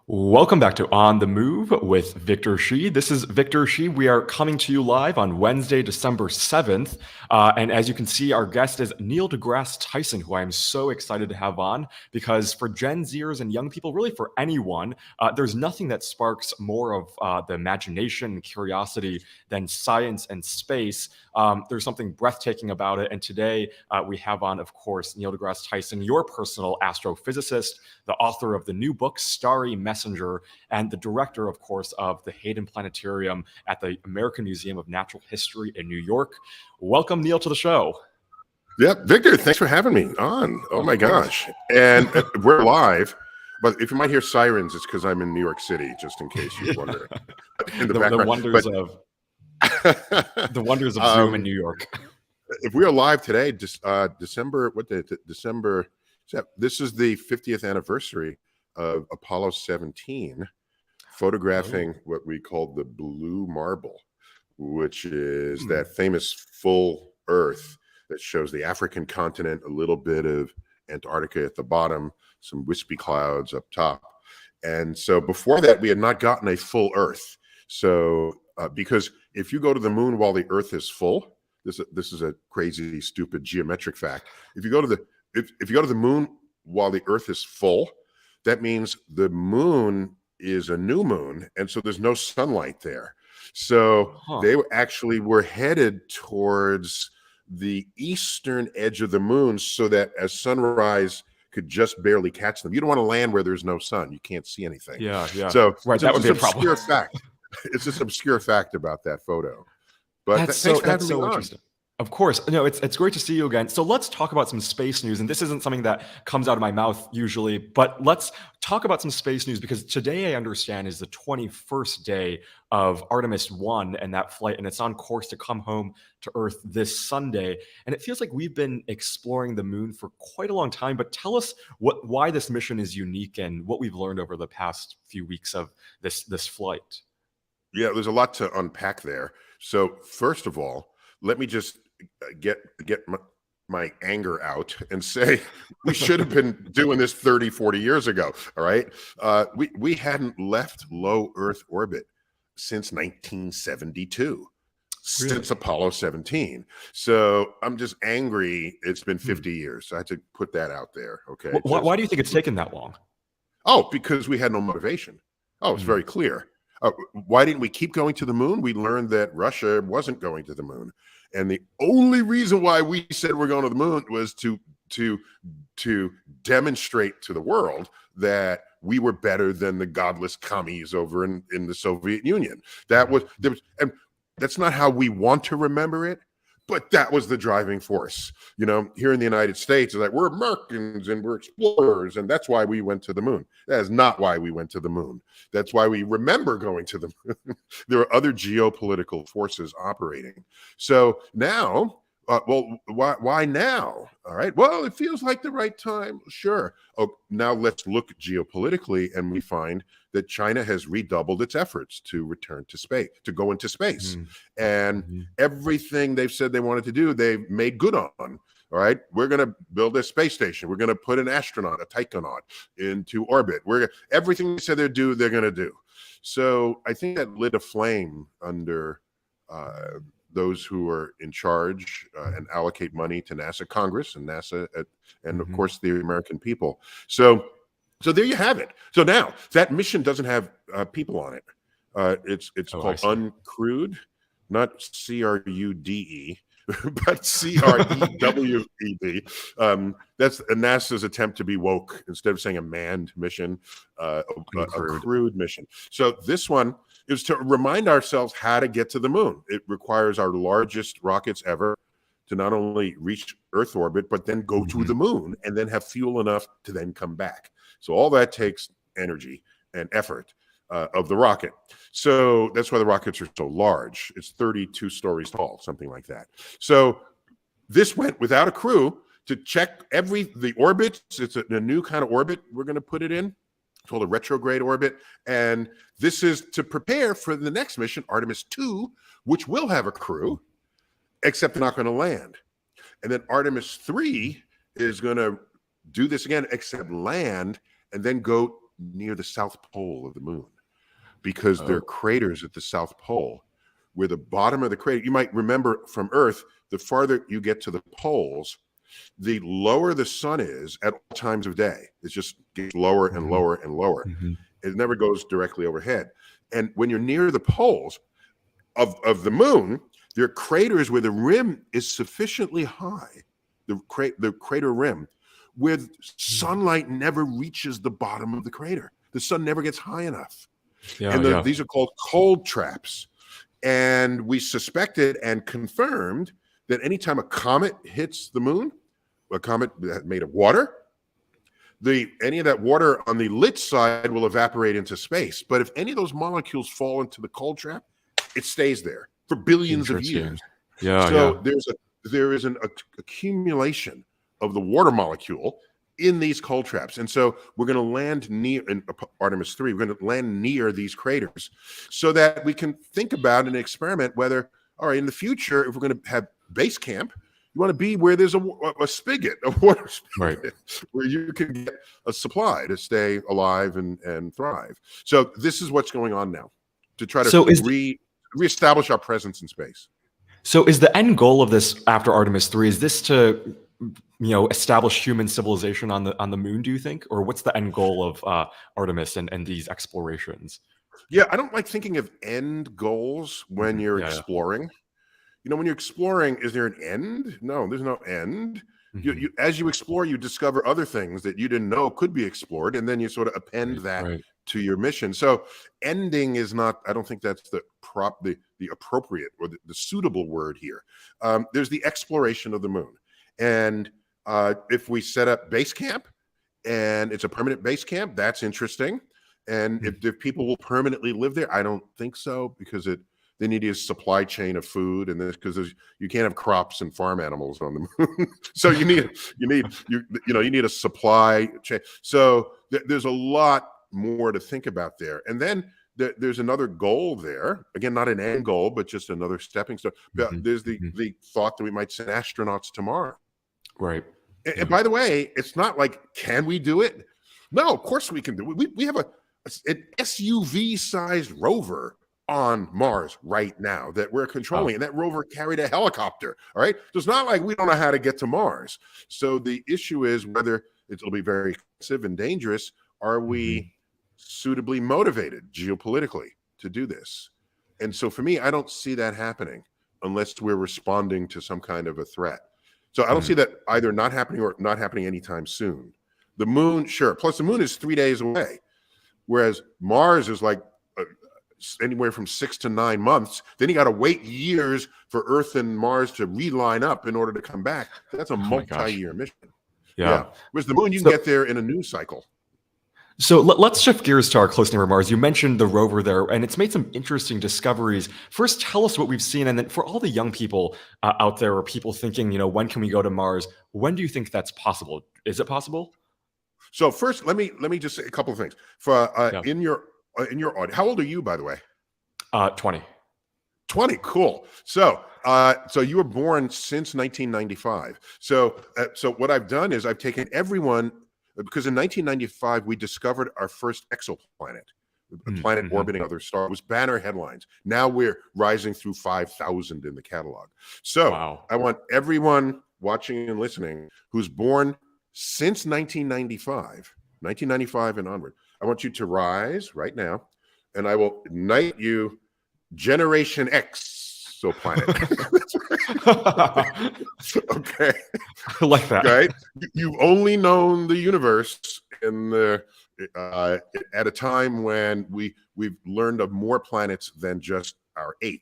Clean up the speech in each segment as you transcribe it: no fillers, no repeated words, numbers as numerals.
Welcome back to On the Move with Victor Shi. This is Victor Shi. We are coming to you live on Wednesday, December 7th. And as you can see, our guest is Neil deGrasse Tyson, who I am so excited to have on because for Gen Zers and young people, really for anyone, there's nothing that sparks more of the imagination and curiosity than science and space. There's something breathtaking about it. And today we have on, of course, Neil deGrasse Tyson, your personal astrophysicist, the author of the new book, Starry Messenger, and the director, of course, of the Hayden Planetarium at the American Museum of Natural History in New York. Welcome, Neil, to the show. Yeah, Victor, thanks for having me on. Oh my gosh. And we're live, but if you might hear sirens, it's because I'm in New York City, just in case you're wondering. In the background. The wonders of Zoom in New York. If we are live today, December, what day? December, this is the 50th anniversary of Apollo 17, photographing what we call the blue marble, which is that famous full Earth that shows the African continent, a little bit of Antarctica at the bottom, some wispy clouds up top. And so before that, we had not gotten a full Earth. So because if you go to the moon while the Earth is full, this is a crazy, stupid geometric fact. If you go to the moon while the Earth is full, that means the moon is a new moon, and so there's no sunlight there. So they were headed towards the eastern edge of the moon so that as sunrise could just barely catch them. You don't want to land where there's no sun. You can't see anything. Yeah. So that would be a problem. Obscure fact. It's this obscure fact about that photo. But that's so interesting. Of course. No, it's great to see you again. So let's talk about some space news. And this isn't something that comes out of my mouth usually, but let's talk about some space news because today I understand is the 21st day of Artemis I and that flight, and it's on course to come home to Earth this Sunday. And it feels like we've been exploring the moon for quite a long time, but tell us why this mission is unique and what we've learned over the past few weeks of this flight. Yeah, there's a lot to unpack there. So first of all, let me just get my anger out and say we should have been doing this 30, 40 years ago. All right. We hadn't left low Earth orbit since 1972, since Apollo 17. So I'm just angry. It's been 50 years. So I had to put that out there. Okay. Why do you think it's taken that long? Oh, because we had no motivation. Oh, it's very clear. Why didn't we keep going to the moon? We learned that Russia wasn't going to the moon. And the only reason why we said we're going to the moon was to demonstrate to the world that we were better than the godless commies over in the Soviet Union. And that's not how we want to remember it, but that was the driving force. You know, here in the United States, it's like we're Americans and we're explorers, and that's why we went to the moon. That is not why we went to the moon. That's why we remember going to the moon. There are other geopolitical forces operating. So now, why now? All right. Well, it feels like the right time. Sure. Oh, now let's look geopolitically, and we find that China has redoubled its efforts to return to space, to go into space. And everything they've said they wanted to do, they've made good on. All right. We're going to build a space station. We're going to put an astronaut, a taikonaut, into orbit. Everything they said they'd do, they're going to do. So I think that lit a flame under those who are in charge and allocate money to NASA, Congress, and NASA, and of course the American people. So there you have it. So now that mission doesn't have people on it. It's called uncrewed, not CRUDE, but CREWED. That's NASA's attempt to be woke instead of saying a manned mission, a crewed mission. So this one is to remind ourselves how to get to the moon. It requires our largest rockets ever to not only reach Earth orbit, but then go to the moon and then have fuel enough to then come back. So all that takes energy and effort of the rocket. So that's why the rockets are so large. It's 32 stories tall, something like that. So this went without a crew to check the orbits. It's a new kind of orbit we're going to put it in. It's called a retrograde orbit. And this is to prepare for the next mission, Artemis II, which will have a crew, except they're not going to land. And then Artemis III is going to do this again, except land, and then go near the South Pole of the moon, because there are Oh. craters at the South Pole where the bottom of the crater, you might remember from Earth, the farther you get to the poles, the lower the sun is at all times of day. It just gets lower and Mhm. lower and lower. Mhm. It never goes directly overhead. And when you're near the poles of the moon, there are craters where the rim is sufficiently high, the crater rim, where sunlight never reaches the bottom of the crater. The sun never gets high enough. Yeah, And yeah. these are called cold traps. And we suspected and confirmed that anytime a comet hits the moon, a comet made of water, any of that water on the lit side will evaporate into space. But if any of those molecules fall into the cold trap, it stays there for billions of Interesting. years. Yeah, So yeah. there is an accumulation of the water molecule in these cold traps. And so we're going to land near, in Artemis III, we're going to land near these craters so that we can think about and experiment whether, all right, in the future, if we're going to have base camp, you want to be where there's a spigot, a water spigot, Right. where you can get a supply to stay alive and thrive. So this is what's going on now to try So to is reestablish our presence in space. so is the end goal of this after Artemis 3, is this to establish human civilization on the moon, do you think? Or what's the end goal of Artemis and these explorations? Yeah, I don't like thinking of end goals when Mhm. you're Yeah, yeah. exploring. When you're exploring, is there an end? No, there's no end. Mhm. As you explore, you discover other things that you didn't know could be explored, and then you sort of append Right, that right. to your mission. So ending is not, I don't think that's the appropriate or the suitable word here. There's the exploration of the moon. And if we set up base camp and it's a permanent base camp, that's interesting. And Mhm. if people will permanently live there, I don't think so, because they need a supply chain of food, and this, because you can't have crops and farm animals on the moon. So you need a supply chain. So there's a lot more to think about there. And then there's another goal there. Again, not an end goal, but just another stepping stone. Mhm. There's Mhm. the thought that we might send astronauts to Mars. Right. And Yeah. by the way, it's not like, can we do it? No, of course we can do it. We have an SUV sized rover on Mars right now that we're Wow. controlling. And that rover carried a helicopter. All right. So it's not like we don't know how to get to Mars. So the issue is whether it'll be very expensive and dangerous. Are Mhm. we suitably motivated geopolitically to do this? And so for me, I don't see that happening unless we're responding to some kind of a threat. So I don't see Mhm. that either not happening or not happening anytime soon. The moon, sure. Plus, the moon is 3 days away, whereas Mars is like anywhere from 6 to 9 months. Then you got to wait years for Earth and Mars to reline up in order to come back. That's a Oh my gosh. multi-year mission. Yeah. Yeah. Whereas the moon, you can So get there in a news cycle. let's shift gears to our close neighbor Mars. You mentioned the rover there, and it's made some interesting discoveries. First, tell us what we've seen, and then for all the young people out there, or people thinking, when can we go to Mars? When do you think that's possible? Is it possible? So first, let me just say a couple of things. For Yeah. in your audience, how old are you, by the way? 20. 20. Cool. So you were born since 1995. So what I've done is I've taken everyone, because in 1995 we discovered our first exoplanet, a planet Mm-hmm. orbiting other stars. It was banner headlines. Now we're rising through 5,000 in the catalog. So Wow. I want everyone watching and listening who's born since 1995 and onward, I want you to rise right now, and I will ignite you Generation X, so planet. Okay. I like that. Okay. You've only known the universe at a time when we've learned of more planets than just our 8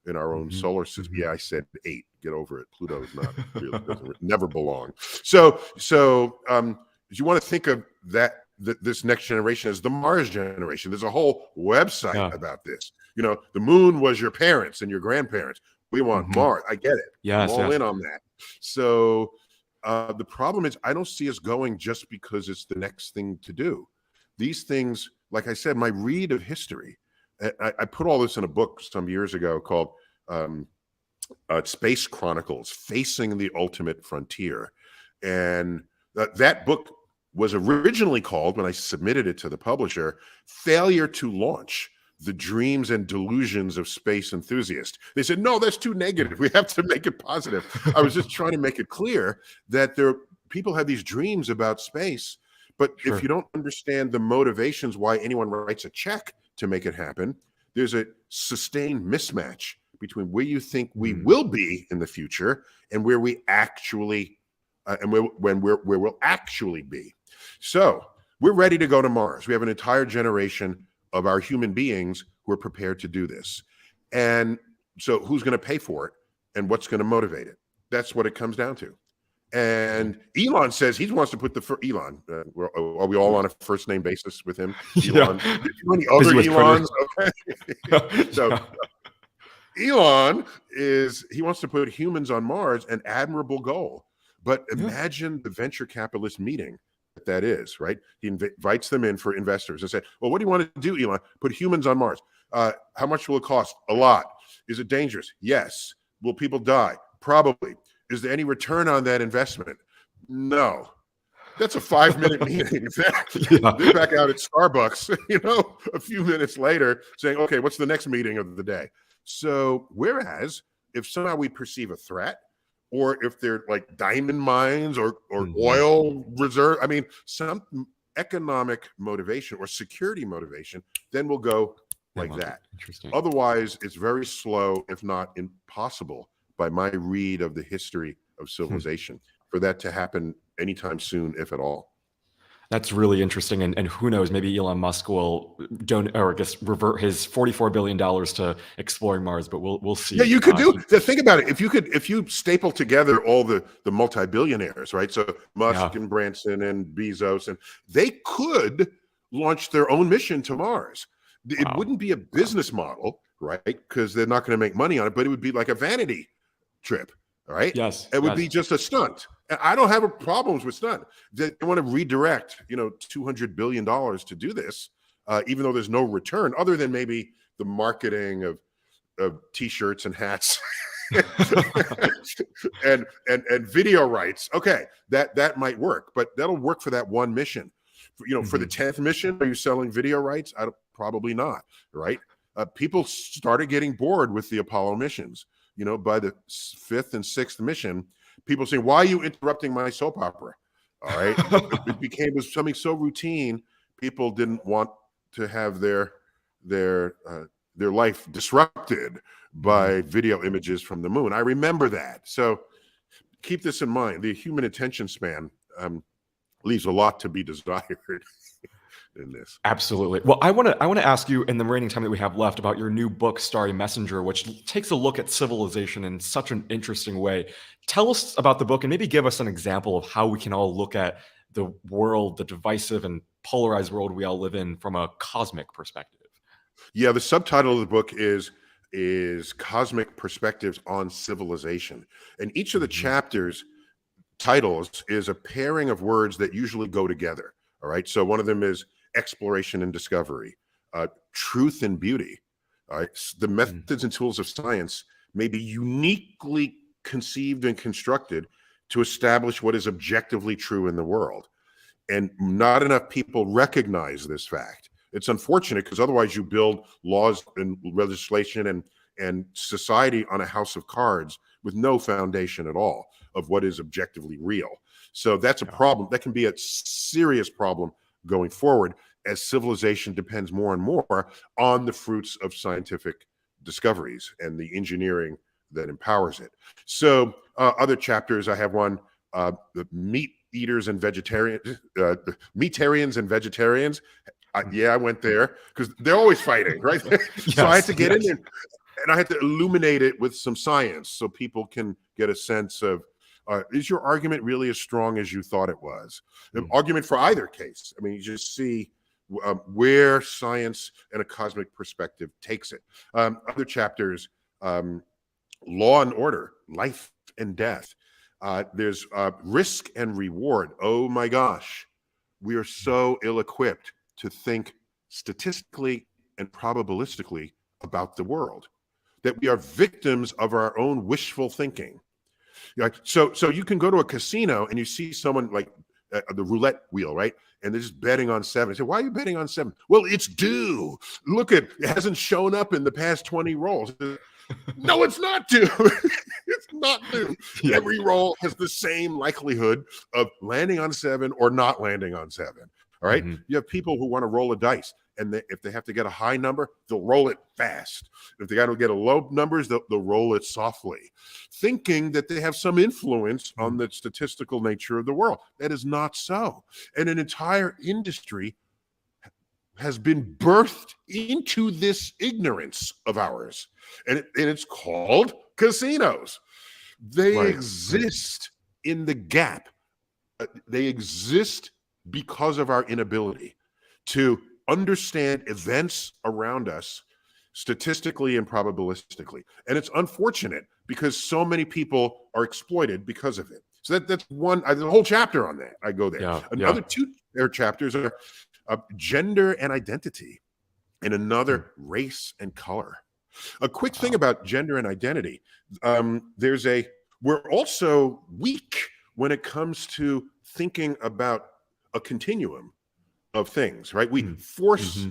in our own Mhm, solar system. mhm. Yeah, I said 8. Get over it. Pluto's not really, doesn't never belong. So you want to think of this next generation as the Mars generation. There's a whole website Yeah. about this. The moon was your parents and your grandparents. We want Mhm. Mars. I get it. I'm Yes, all yes. in on that. So the problem is, I don't see us going just because it's the next thing to do. These things, like I said, my read of history, I put all this in a book some years ago called Space Chronicles: Facing the Ultimate Frontier. And that book was originally called, when I submitted it to the publisher, Failure to Launch: The Dreams and Delusions of Space Enthusiasts. They said, no, that's too negative. We have to make it positive. I was just trying to make it clear that people have these dreams about space, but Sure. if you don't understand the motivations why anyone writes a check to make it happen, there's a sustained mismatch between where you think we will be in the future and where we actually where we'll actually be. So we're ready to go to Mars. We have an entire generation of our human beings who are prepared to do this. And so who's going to pay for it and what's going to motivate it? That's what it comes down to. And Elon says he wants to put Elon. Are we all on a first name basis with him? Elon. Yeah. Many other Elons. Twitter. Okay. So Elon he wants to put humans on Mars, an admirable goal. But imagine the venture capitalist meeting that is, right? He invites them in for investors and say, well, what do you want to do, Elon? Put humans on Mars. How much will it cost? A lot. Is it dangerous? Yes. Will people die? Probably. Is there any return on that investment? No. That's a 5-minute meeting. They're back out at Starbucks, a few minutes later saying, okay, what's the next meeting of the day? So whereas if somehow we perceive a threat, or if they're like diamond mines or oil reserve, some economic motivation or security motivation, then we'll go like that. Interesting. Otherwise, it's very slow, if not impossible, by my read of the history of civilization, for that to happen anytime soon, if at all. That's really interesting, and who knows? Maybe Elon Musk will revert his $44 billion to exploring Mars, but we'll see. Yeah, you could think about it. If you staple together all the multi-billionaires, right? So Musk and Branson and Bezos, and they could launch their own mission to Mars. It wouldn't be a business model, right? Because they're not going to make money on it, but it would be like a vanity trip, right? Yes. It would be just a stunt. And I don't have problems with stunt. They want to redirect, $200 billion to do this, even though there's no return other than maybe the marketing of T-shirts and hats and video rights. Okay, that might work, but that'll work for that one mission. For the 10th mission, are you selling video rights? Probably not, right? People started getting bored with the Apollo missions. By the 5th and 6th mission, people saying, why are you interrupting my soap opera? All right. It became something so routine, people didn't want to have their life disrupted by video images from the moon. I remember that. So keep this in mind. The human attention span leaves a lot to be desired in this. Absolutely. Well, I want to ask you in the remaining time that we have left about your new book, Starry Messenger, which takes a look at civilization in such an interesting way. Tell us about the book and maybe give us an example of how we can all look at the world, the divisive and polarized world we all live in, from a cosmic perspective. Yeah, the subtitle of the book is Cosmic Perspectives on Civilization. And each of the chapters titles is a pairing of words that usually go together. All right. So one of them is exploration and discovery, truth and beauty. All right. The methods and tools of science may be uniquely conceived and constructed to establish what is objectively true in the world. And not enough people recognize this fact. It's unfortunate, because otherwise you build laws and legislation and society on a house of cards with no foundation at all of what is objectively real. So that's a problem. That can be a serious problem going forward, as civilization depends more and more on the fruits of scientific discoveries and the engineering that empowers it. So other chapters, I have one, the meat eaters and vegetarians, meatarians and vegetarians. I went there because they're always fighting, right? So I had to get in there, and I had to illuminate it with some science so people can get a sense of, is your argument really as strong as you thought it was? The argument for either case. I mean, you just see where science and a cosmic perspective takes it. Other chapters, law and order, life and death. There's risk and reward. Oh my gosh, we are so ill-equipped to think statistically and probabilistically about the world, that we are victims of our own wishful thinking. So you can go to a casino and you see someone like the roulette wheel, right? And they're just betting on 7. I say, why are you betting on 7? Well, it's due. Look, it hasn't shown up in the past 20 rolls. No, it's not due. It's not due. Yeah. Every roll has the same likelihood of landing on 7 or not landing on 7. All right. Mhm. You have people who want to roll a dice, and if they have to get a high number, they'll roll it fast. If they got to get a low numbers, they'll roll it softly, thinking that they have some influence on the statistical nature of the world. That is not so. And an entire industry has been birthed into this ignorance of ours, and it's called casinos. They exist in the gap. They exist because of our inability to understand events around us statistically and probabilistically. And it's unfortunate because so many people are exploited because of it. So that's one, there's a whole chapter on that. I go there. Yeah, Another 2 chapters are gender and identity, and another race and color. A quick thing about gender and identity. We're also weak when it comes to thinking about a continuum of things, right? We force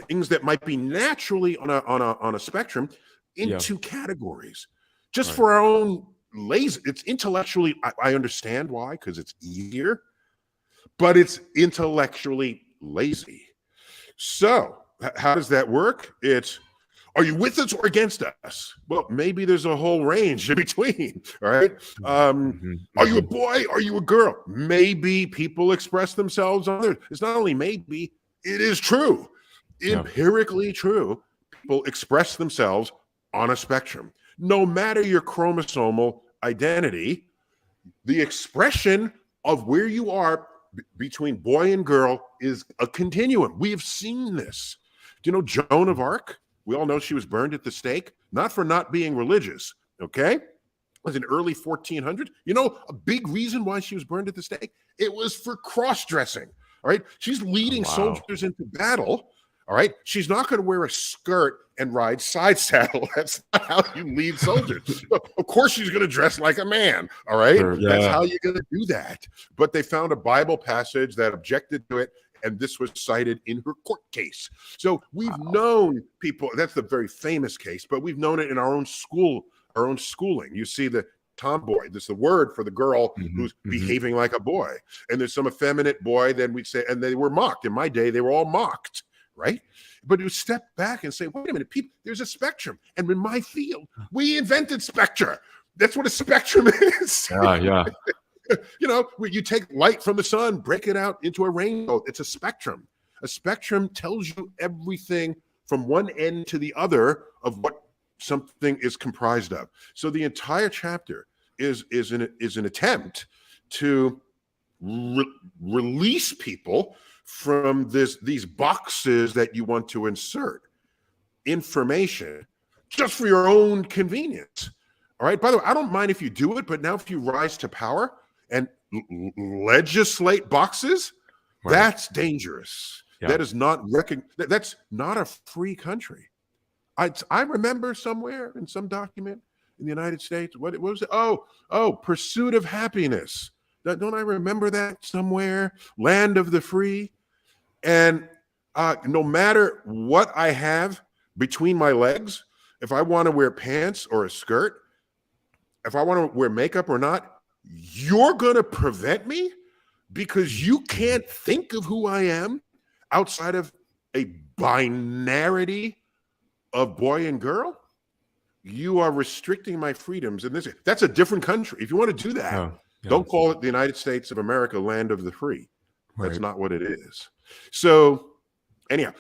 things that might be naturally on a spectrum into categories just for our own lazy. It's intellectually, I understand why, because it's easier, but it's intellectually lazy. So how does that work? Are you with us or against us? Well, maybe there's a whole range in between, right? Are you a boy? Are you a girl? Maybe people express themselves on there. It's not only maybe, it is true. Empirically true. People express themselves on a spectrum. No matter your chromosomal identity, the expression of where you are between boy and girl is a continuum. We have seen this. Do you know Joan of Arc? We all know she was burned at the stake, not for not being religious, okay? It was in early 1400. You know, a big reason why she was burned at the stake? It was for cross-dressing, all right? She's leading soldiers into battle, all right? She's not going to wear a skirt and ride side saddle. That's not how you lead soldiers. Of course she's going to dress like a man, all right? That's how you're going to do that. But they found a Bible passage that objected to it, and this was cited in her court case. So we've known people, that's the very famous case, but we've known it in our own schooling. You see the tomboy, that's the word for the girl who's behaving like a boy. And there's some effeminate boy, then we'd say, and they were mocked. In my day, they were all mocked, right? But you step back and say, wait a minute, people, there's a spectrum. And in my field, we invented spectra. That's what a spectrum is. You know, you take light from the sun, break it out into a rainbow. It's a spectrum. A spectrum tells you everything from one end to the other of what something is comprised of. So the entire chapter is an attempt to release people from these boxes that you want to insert information just for your own convenience. All right. By the way, I don't mind if you do it, but now if you rise to power and legislate boxes, that's dangerous. That is not that's not a free country. I remember somewhere in some document in the United States, what was it? Oh, pursuit of happiness. Don't I remember that somewhere? Land of the free. And no matter what I have between my legs, if I want to wear pants or a skirt, if I want to wear makeup or not, you're going to prevent me because you can't think of who I am outside of a binarity of boy and girl. You are restricting my freedoms. And that's a different country. If you want to do that, don't call it the United States of America, land of the free. That's not what it is. So anyhow,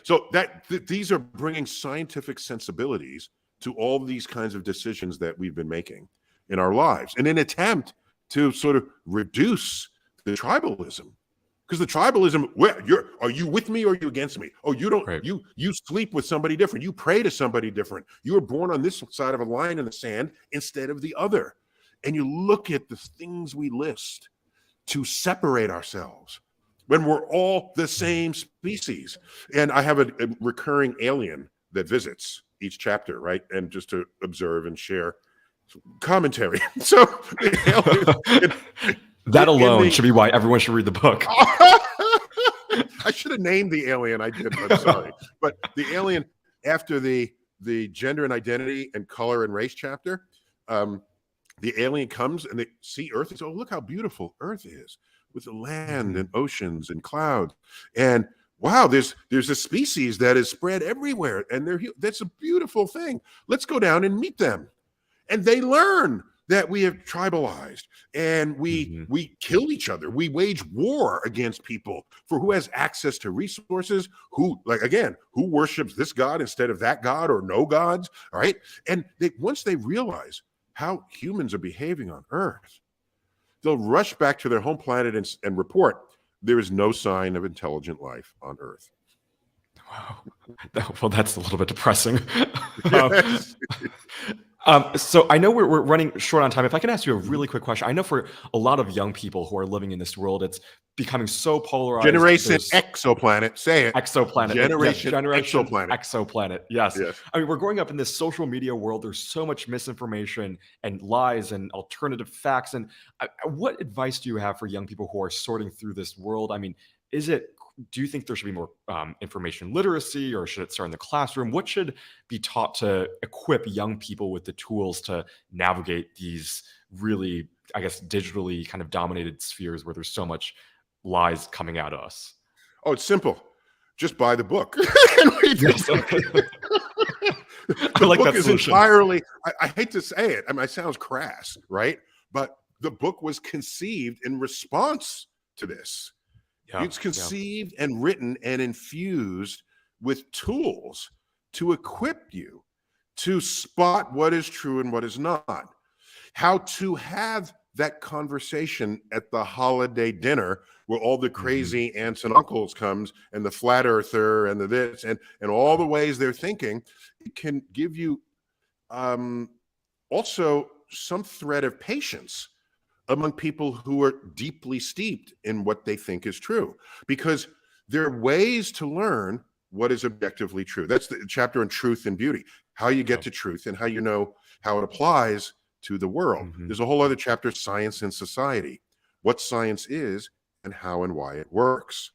these are bringing scientific sensibilities to all these kinds of decisions that we've been making in our lives in an attempt to sort of reduce the tribalism. Because the tribalism, are you with me or are you against me? Oh, you don't, you sleep with somebody different. You pray to somebody different. You were born on this side of a line in the sand instead of the other. And you look at the things we list to separate ourselves when we're all the same species. And I have a recurring alien that visits each chapter, right? And just to observe and share commentary. So That in alone the should be why everyone should read the book. I should have named the alien. I did. I'm sorry, but the alien after the gender and identity and color and race chapter, the alien comes and they see Earth and say, "Oh, look how beautiful Earth is with the land and oceans and clouds." And wow, there's a species that is spread everywhere, and that's a beautiful thing. Let's go down and meet them. And they learn that we have tribalized and we kill each other. We wage war against people for who has access to resources, who, like, again, who worships this God instead of that God, or no gods. All right. And once they realize how humans are behaving on Earth, they'll rush back to their home planet and report there is no sign of intelligent life on Earth. Wow. Well, that's a little bit depressing. Yes. So I know we're running short on time. If I can ask you a really quick question. I know for a lot of young people who are living in this world, it's becoming so polarized. Generation There's exoplanet. Say it. exoplanet. Generation exoplanet. exoplanet. Yes. Yes. I mean, we're growing up in this social media world. There's so much misinformation and lies and alternative facts. And what advice do you have for young people who are sorting through this world? I mean, do you think there should be more information literacy, or should it start in the classroom? What should be taught to equip young people with the tools to navigate these really, I guess, digitally kind of dominated spheres where there's so much lies coming at us? Oh, it's simple. Just buy the book. And read Yes. the I like book that is solution. entirely, I hate to say it, I mean, it sounds crass, right? But the book was conceived in response to this. Yeah, It's conceived and written and infused with tools to equip you to spot what is true and what is not. How to have that conversation at the holiday dinner where all the crazy aunts and uncles comes, and the flat earther and the this and all the ways they're thinking. It can give you also some thread of patience among people who are deeply steeped in what they think is true, because there are ways to learn what is objectively true. That's the chapter on truth and beauty, how you get to truth and how you know how it applies to the world. There's a whole other chapter, science and society, what science is and how and why it works.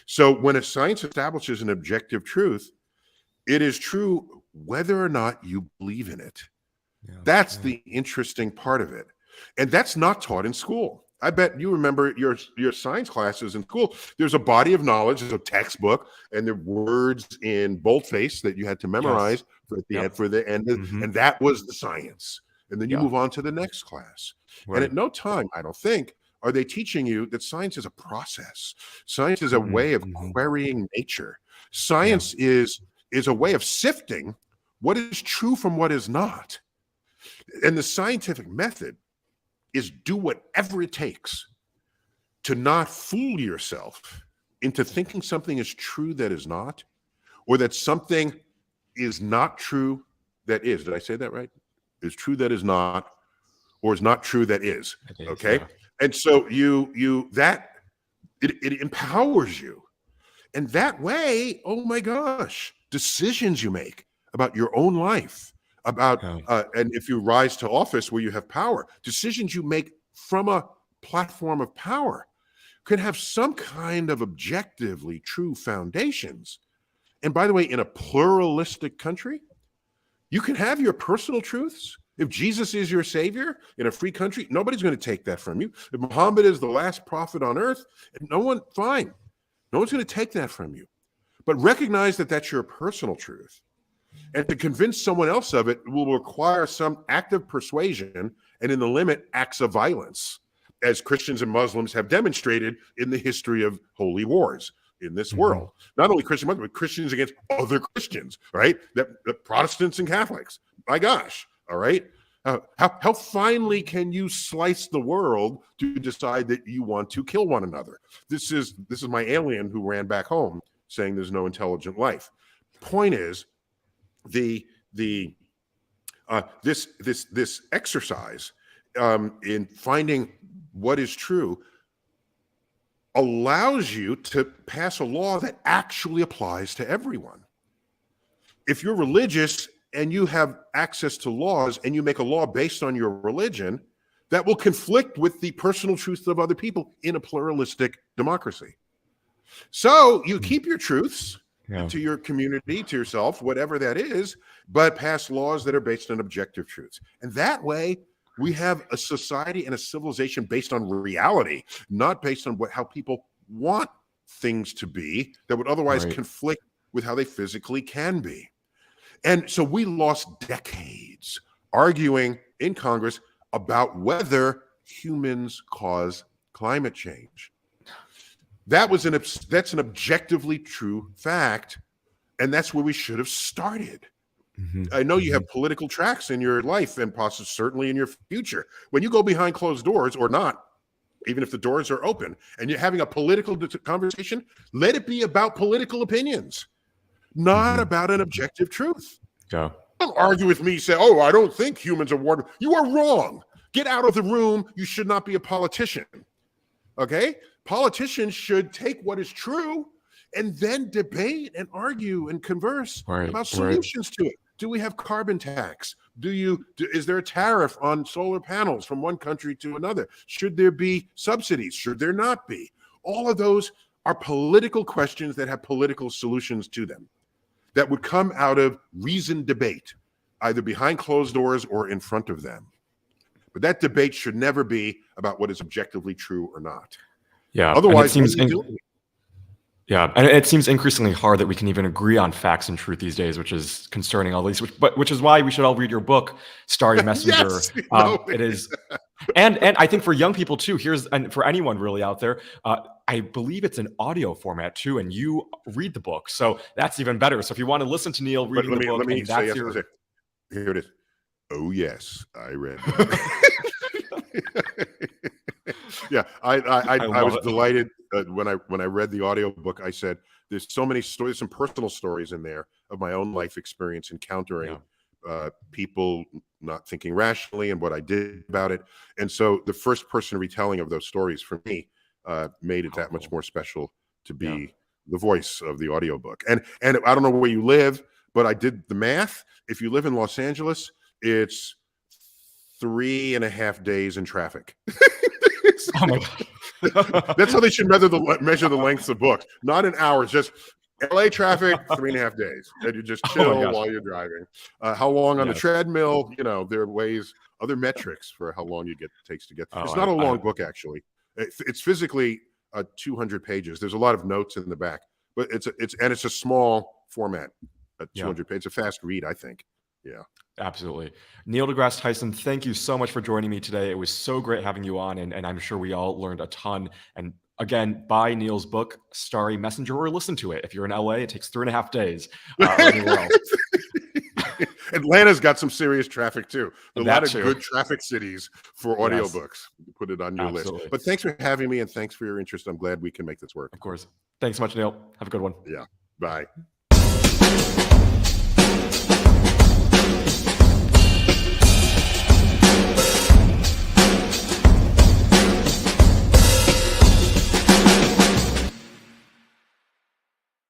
So when a science establishes an objective truth, it is true whether or not you believe in it. That's the interesting part of it. And that's not taught in school. I bet you remember your science classes in school. There's a body of knowledge, there's a textbook, and there are words in boldface that you had to memorize for the end. And that was the science. And then you move on to the next class. Right. And at no time, I don't think, are they teaching you that science is a process. Science is a way of querying nature. Science is a way of sifting what is true from what is not. And the scientific method is do whatever it takes to not fool yourself into thinking something is true that is not, or that something is not true that is. Did I say that right? Is true that is not, or is not true that is. Okay. And so it empowers you. And that way, oh my gosh, decisions you make about your own life, about and if you rise to office where you have power, decisions you make from a platform of power could have some kind of objectively true foundations. And by the way, in a pluralistic country, you can have your personal truths. If Jesus is your savior in a free country, nobody's going to take that from you. If Muhammad is the last prophet on earth, no one's going to take that from you. But recognize that that's your personal truth. And to convince someone else of it will require some act of persuasion, and in the limit, acts of violence, as Christians and Muslims have demonstrated in the history of holy wars in this world. Not only Christian Muslims, but Christians against other Christians, right? That Protestants and Catholics. My gosh, all right? How finely can you slice the world to decide that you want to kill one another? This is my alien who ran back home saying there's no intelligent life. Point is, this exercise in finding what is true allows you to pass a law that actually applies to everyone. If you're religious and you have access to laws and you make a law based on your religion, that will conflict with the personal truths of other people in a pluralistic democracy. So you keep your truths to your community, to yourself, whatever that is, but pass laws that are based on objective truths. And that way, we have a society and a civilization based on reality, not based on how people want things to be that would otherwise conflict with how they physically can be. And so we lost decades arguing in Congress about whether humans cause climate change. That's an objectively true fact, and that's where we should have started. I know you have political tracks in your life and possibly certainly in your future. When you go behind closed doors or not, even if the doors are open and you're having a political conversation, let it be about political opinions, not about an objective truth. Yeah. Don't argue with me, say, oh, I don't think humans are water. You are wrong. Get out of the room. You should not be a politician. Okay? Politicians should take what is true and then debate and argue and converse about solutions to it. Do we have carbon tax? Is there a tariff on solar panels from one country to another? Should there be subsidies? Should there not be? All of those are political questions that have political solutions to them that would come out of reasoned debate, either behind closed doors or in front of them. But that debate should never be about what is objectively true or not. Yeah. Otherwise, and it seems increasingly hard that we can even agree on facts and truth these days, which is concerning, at least. Which is why we should all read your book, Starry Messenger. It is, and I think for young people too. And for anyone really out there, I believe it's an audio format too, and you read the book, so that's even better. So if you want to listen to Neil reading the book, here it is. Oh yes, I read. Yeah, I was delighted when I read the audiobook. I said, there's so many stories, some personal stories in there of my own life experience encountering people not thinking rationally and what I did about it. And so the first person retelling of those stories for me made it that much more special to be the voice of the audiobook. And I don't know where you live, but I did the math. If you live in Los Angeles, it's 3.5 days in traffic. Oh my God. That's how they should measure the lengths of books. Not in hours, just LA traffic, 3.5 days. And you just chill while you're driving. How long on the treadmill? There are ways, other metrics for how long it takes to get through. It's not a long book, actually. It's physically 200 pages. There's a lot of notes in the back, but it's a small format. 200 pages. It's a fast read, I think. Yeah. Absolutely. Neil deGrasse Tyson, thank you so much for joining me today. It was so great having you on, and I'm sure we all learned a ton. And again, buy Neil's book, Starry Messenger, or listen to it. If you're in LA, it takes 3.5 days. Atlanta's got some serious traffic too. A lot of good traffic cities for audiobooks. Put it on your list. But thanks for having me, and thanks for your interest. I'm glad we can make this work. Of course. Thanks so much, Neil. Have a good one. Yeah. Bye.